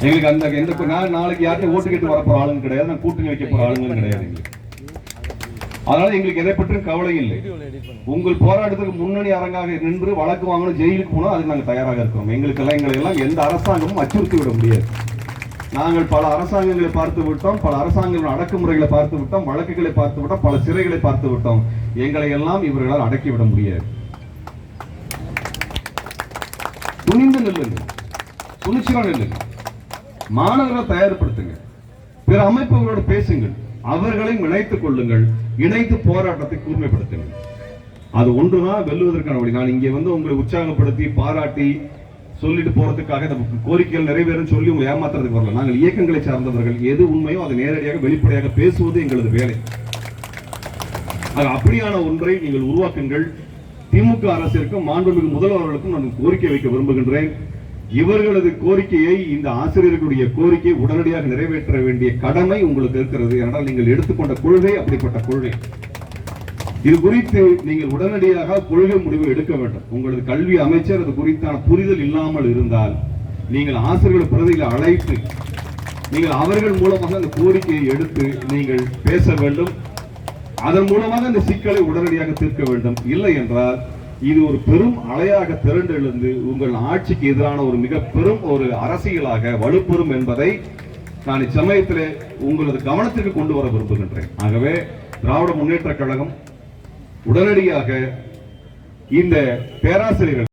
எங்களுக்கு அந்த எந்த நான் நாளைக்கு யார்கிட்ட ஓட்டு கேட்டு வரப்போற ஆளுங்க கிடையாது, நான் கூட்டணி வைக்க போற ஆளுங்க கிடையாது எங்களுக்கு. அதனால எங்களுக்கு எதை பற்றியும் கவலை இல்லை. உங்கள் போராட்டத்துக்கு முன்னணி அரங்காக நின்று வழக்கு வாங்கணும், ஜெயிலுக்கு போனோம், அதுக்கு நாங்கள் தயாராக இருக்கிறோம். எங்களை எல்லாம் எந்த அரசாங்கமும் அச்சுறுத்தி விட முடியாது. நாங்கள் பல அரசாங்கங்களை பார்த்து விட்டோம், பல அரசாங்கங்களின் அடக்குமுறைகளை பார்த்து விட்டோம், வழக்குகளை பார்த்து விட்டோம், பல சிறைகளை பார்த்து விட்டோம். எங்களை எல்லாம் இவர்களால் அடக்கிவிட முடியாது. துணிந்து நில்லுங்க, துணிச்சலா நில்லுங்க, மாணவர்களை தயார்படுத்துங்க, பிற அமைப்புகளோடு பேசுங்கள், அவர்களையும் இணைத்துக் கொள்ளுங்கள், இணைத்து போராட்டத்தை கூர்மைப்படுத்துங்கள். அது ஒன்றுதான் வெல்லுவதற்கான வழி. நான் இங்கே வந்து உங்களை உற்சாகப்படுத்தி பாராட்டி சொல்லிட்டு போறதுக்காக இந்த கோரிக்கைகள் நிறைவேறும் சொல்லி உங்களை ஏமாத்துறதுக்கு வரல. நாங்கள் இயக்கங்களை சார்ந்தவர்கள், எது உண்மையோ அதை நேரடியாக வெளிப்படையாக பேசுவது எங்களது வேலை. அப்படியான ஒன்றை நீங்கள் உருவாக்குங்கள். திமுக அரசிற்கும் மாண்புமிகு முதல்வர்களுக்கும் நான் கோரிக்கை வைக்க விரும்புகின்றேன். இவர்களது கோரிக்கையை, இந்த ஆசிரியர்களுடைய கோரிக்கையை உடனடியாக நிறைவேற்ற வேண்டிய கடமை உங்களுக்கு இருக்கிறது. என்றால் நீங்கள் எடுத்துக்கொண்ட கொள்கை அப்படிப்பட்ட கொள்கை. இது குறித்து நீங்கள் உடனடியாக கொள்கை முடிவு எடுக்க வேண்டும். உங்களது கல்வி அமைச்சர் அது குறித்தான புரிதல் இல்லாமல் இருந்தால் நீங்கள் ஆசிரியர்கள் பிரதிகளை அழைத்து நீங்கள் அவர்கள் மூலமாக அந்த கோரிக்கையை எடுத்து நீங்கள் பேச வேண்டும். அதன் மூலமாக இந்த சிக்கலை உடனடியாக தீர்க்க வேண்டும். இல்லை என்றால் இது ஒரு பெரும் அலையாக திரண்டு எழுந்து உங்கள் ஆட்சிக்கு எதிரான ஒரு மிக பெரும் ஒரு அரசியலாக வலுப்பெறும் என்பதை நான் இச்சமயத்தில் உங்களது கவனத்திற்கு கொண்டு வர விரும்புகின்றேன். ஆகவே திராவிட முன்னேற்ற கழகம் உடனடியாக இந்த பேராசிரியர்கள்